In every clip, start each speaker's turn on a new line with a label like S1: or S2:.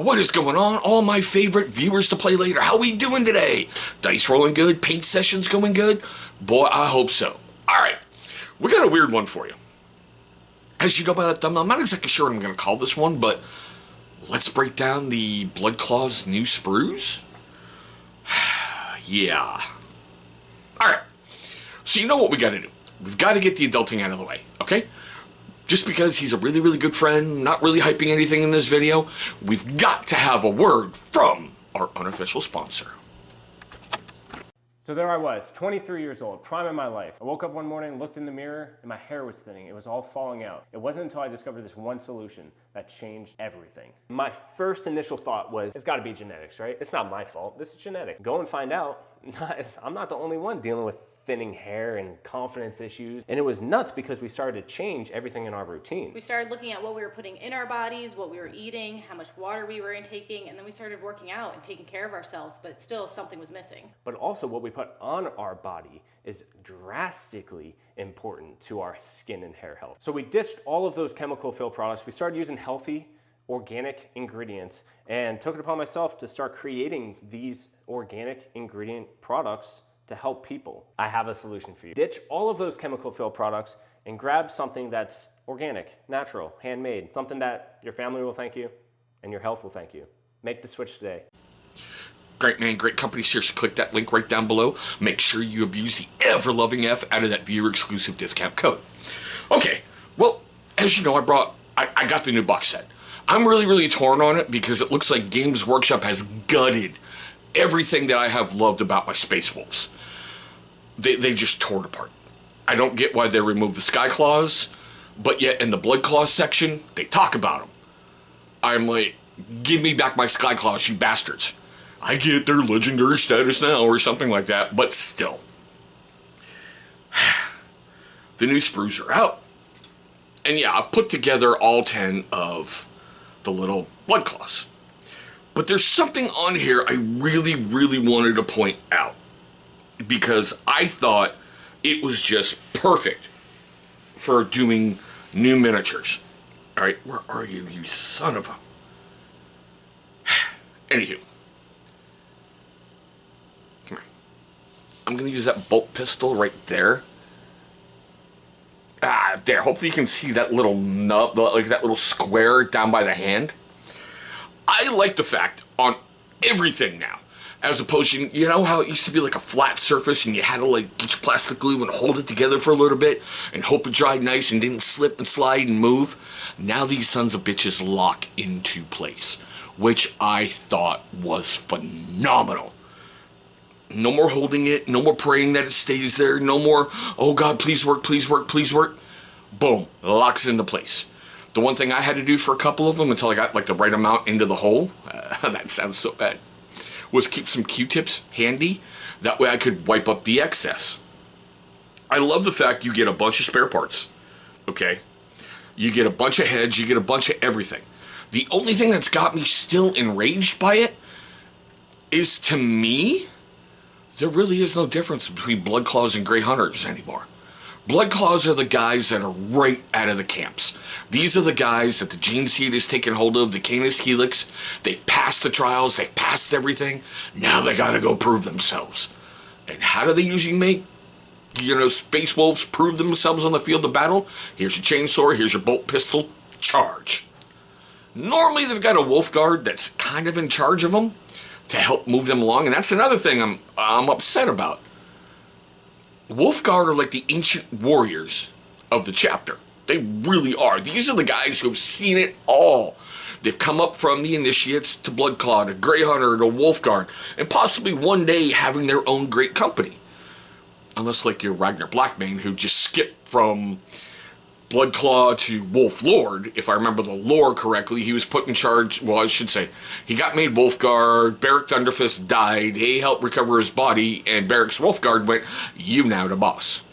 S1: what is going on? All my favorite viewers to play later. How we doing today? Dice rolling good? Paint sessions going good? Boy, I hope so. All right, we got a weird one for you. As you know by that thumbnail, I'm not exactly sure what I'm going to call this one, but let's break down the Blood Claw's new sprues. Yeah. All right. So you know what we got to do. We've got to get the adulting out of the way, okay? Just because he's a really, really good friend, not really hyping anything in this video, we've got to have a word from our unofficial sponsor.
S2: So there I was, 23 years old, prime of my life. I woke up one morning, looked in the mirror, and my hair was thinning. It was all falling out. It wasn't until I discovered this one solution that changed everything. My first initial thought was, it's gotta be genetics, right? It's not my fault, this is genetic. Go and find out. I'm not the only one dealing with thinning hair and confidence issues. And it was nuts because we started to change everything in our routine.
S3: We started looking at what we were putting in our bodies, what we were eating, how much water we were intaking, and then we started working out and taking care of ourselves, but still something was missing.
S2: But also what we put on our body is drastically important to our skin and hair health. So we ditched all of those chemical filled products. We started using healthy, organic ingredients and took it upon myself to start creating these organic ingredient products to help people. I have a solution for you. Ditch all of those chemical filled products and grab something that's organic, natural, handmade, something that your family will thank you and your health will thank you. Make the switch today.
S1: Great man, great company. Seriously, click that link right down below. Make sure you abuse the ever-loving F out of that viewer-exclusive discount code. Okay, well, as you know, I got the new box set. I'm really, really torn on it because it looks like Games Workshop has gutted everything that I have loved about my Space Wolves. They just tore it apart. I don't get why they removed the Sky Claws, but yet in the Blood Claws section, they talk about them. I'm like, give me back my Sky Claws, you bastards. I get their legendary status now or something like that, but still. The new sprues are out. And yeah, I've put together all 10 of the little Blood Claws. But there's something on here I really, really wanted to point out because I thought it was just perfect for doing new miniatures. All right, where are you, you son of a... Anywho. Come here. I'm going to use that bolt pistol right there. There. Hopefully you can see that little nub, like that little square down by the hand. I like the fact on everything now, as opposed to, you know how it used to be like a flat surface and you had to like get your plastic glue and hold it together for a little bit and hope it dried nice and didn't slip and slide and move. Now these sons of bitches lock into place, which I thought was phenomenal. No more holding it, no more praying that it stays there, no more, oh God, please work, please work, please work. Boom, locks into place. The one thing I had to do for a couple of them until I got like the right amount into the hole, that sounds so bad, was keep some Q-tips handy. That way I could wipe up the excess. I love the fact you get a bunch of spare parts, okay? You get a bunch of heads, you get a bunch of everything. The only thing that's got me still enraged by it is, to me, there really is no difference between Blood Claws and Grey Hunters anymore. Blood Claws are the guys that are right out of the camps. These are the guys that the gene seed has taken hold of, the Canis Helix. They've passed the trials, they've passed everything. Now they gotta go prove themselves. And how do they usually make, Space Wolves prove themselves on the field of battle? Here's your chainsaw, here's your bolt pistol, charge. Normally they've got a Wolf Guard that's kind of in charge of them to help move them along, and that's another thing I'm upset about. Wolf Guard are like the ancient warriors of the chapter. They really are. These are the guys who have seen it all. They've come up from the Initiates to Blood Claw to Grey Hunter to Wolf Guard, and possibly one day having their own great company. Unless like your Ragnar Blackmane, who just skipped from Blood Claw to Wolf Lord. If I remember the lore correctly, he was put in charge, well, I should say, he got made Wolfguard, Beric Thunderfist died, he helped recover his body, and Beric's Wolfguard went, you now the boss.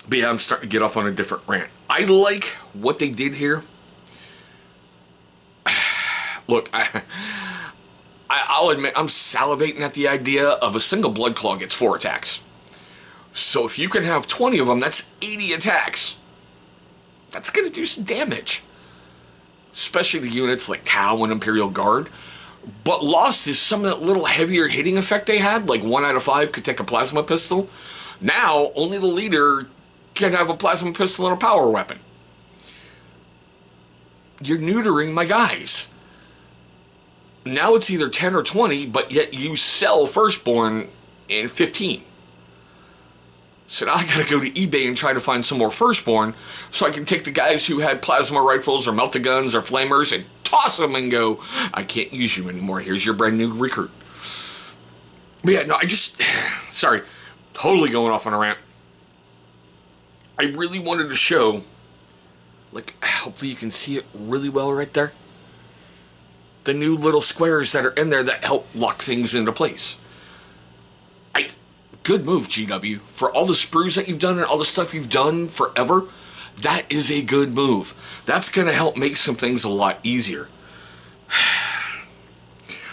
S1: But yeah, I'm starting to get off on a different rant. I like what they did here. Look, I'll admit, I'm salivating at the idea of a single Blood Claw gets 4 attacks. So if you can have 20 of them, that's 80 attacks. That's going to do some damage. especially the units like Tau and Imperial Guard, but lost is some of that little heavier hitting effect they had, like 1 out of 5 could take a plasma pistol. Now, only the leader can have a plasma pistol and a power weapon. You're neutering my guys. Now it's either 10 or 20, but yet you sell Firstborn in 15. So now I gotta go to eBay and try to find some more Firstborn so I can take the guys who had plasma rifles or melta-guns or flamers and toss them and go, I can't use you anymore. Here's your brand new recruit. But yeah, no, sorry, totally going off on a rant. I really wanted to show, like, hopefully you can see it really well right there. The new little squares that are in there that help lock things into place. Good move, GW. For all the sprues that you've done and all the stuff you've done forever, that is a good move. That's going to help make some things a lot easier.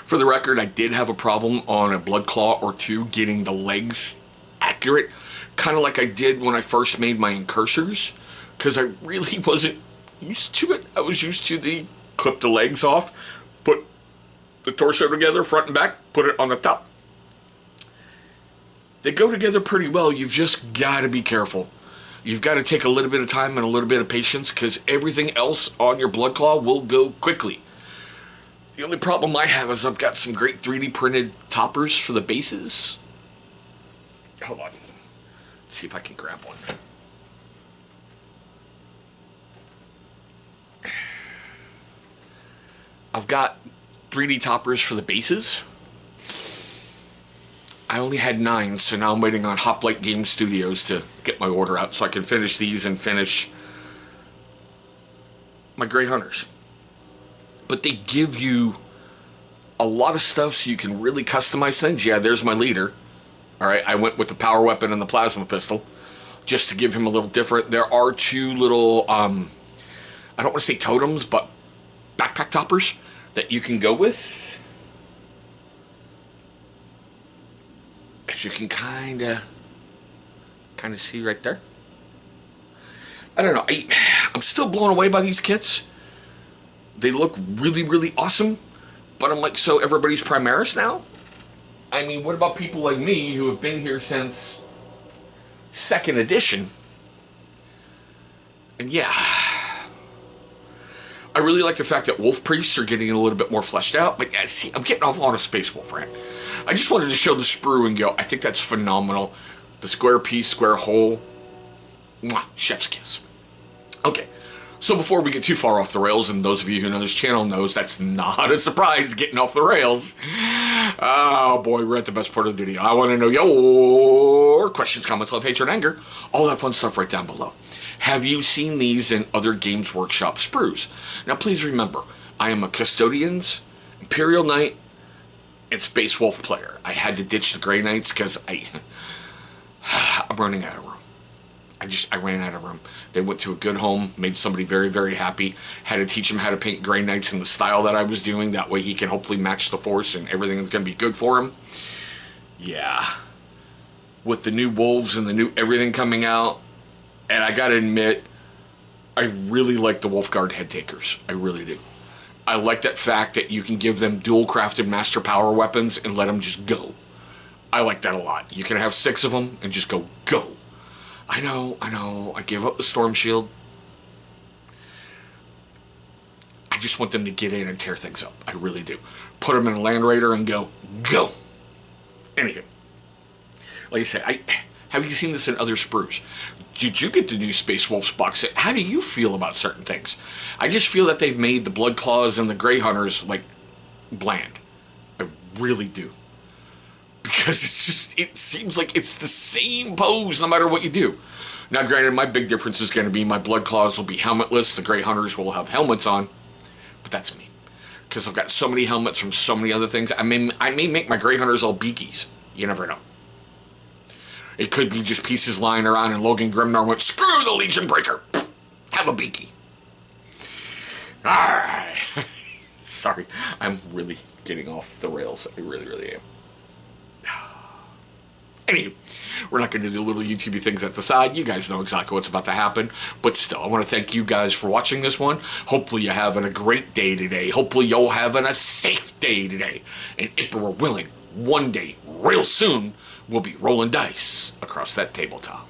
S1: For the record, I did have a problem on a Blood Claw or two getting the legs accurate, kind of like I did when I first made my incursors, because I really wasn't used to it. I was used to the clip the legs off, put the torso together, front and back, put it on the top. They go together pretty well. You've just got to be careful. You've got to take a little bit of time and a little bit of patience, because everything else on your Blood Claw will go quickly. The only problem I have is I've got some great 3D printed toppers for the bases. Hold on. Let's see if I can grab one. I've got 3D toppers for the bases. I only had 9, so now I'm waiting on Hoplite Game Studios to get my order out so I can finish these and finish my Grey Hunters. But they give you a lot of stuff so you can really customize things. Yeah, there's my leader. Alright, I went with the power weapon and the plasma pistol just to give him a little different. There are 2 little, I don't want to say totems, but backpack toppers that you can go with. As you can kind of see right there. I don't know. I'm still blown away by these kits. They look really, really awesome. But I'm like, so everybody's Primaris now? I mean, what about people like me who have been here since 2nd edition? And yeah, I really like the fact that Wolf Priests are getting a little bit more fleshed out. But yeah, see, I'm getting off on a Space Wolf rant. I just wanted to show the sprue and go, I think that's phenomenal. The square piece, square hole. Mwah, chef's kiss. Okay, so before we get too far off the rails, and those of you who know this channel knows that's not a surprise getting off the rails. Oh boy, we're at the best part of the video. I want to know your questions, comments, love, hatred, anger. All that fun stuff right down below. Have you seen these in other Games Workshop sprues? Now please remember, I am a Custodians, Imperial Knight, and Space Wolf player. I had to ditch the Grey Knights because I'm running out of room. I ran out of room. They went to a good home, made somebody very, very happy. Had to teach him how to paint Grey Knights in the style that I was doing. That way he can hopefully match the Force and everything is going to be good for him. Yeah. With the new Wolves and the new everything coming out, and I gotta admit, I really like the Wolf Guard head takers. I really do. I like that fact that you can give them dual crafted master power weapons and let them just go. I like that a lot. You can have 6 of them and just go. I know, I gave up the Storm Shield. I just want them to get in and tear things up. I really do. Put them in a Land Raider and go. Anywho. Like I said, have you seen this in other sprues? Did you get the new Space Wolves box set? How do you feel about certain things? I just feel that they've made the Blood Claws and the Grey Hunters, like, bland. I really do. Because it seems like it's the same pose no matter what you do. Now, granted, my big difference is going to be my Blood Claws will be helmetless, the Grey Hunters will have helmets on, but that's me. Because I've got so many helmets from so many other things. I may make my Grey Hunters all beakies. You never know. It could be just pieces lying around and Logan Grimnar went, screw the Legion Breaker! Have a beaky. Alright. Sorry, I'm really getting off the rails. I really, really am. Anyway, we're not going to do little YouTube things at the side. You guys know exactly what's about to happen. But still, I want to thank you guys for watching this one. Hopefully you're having a great day today. Hopefully you're having a safe day today. And if we're willing, one day, real soon, we'll be rolling dice across that tabletop.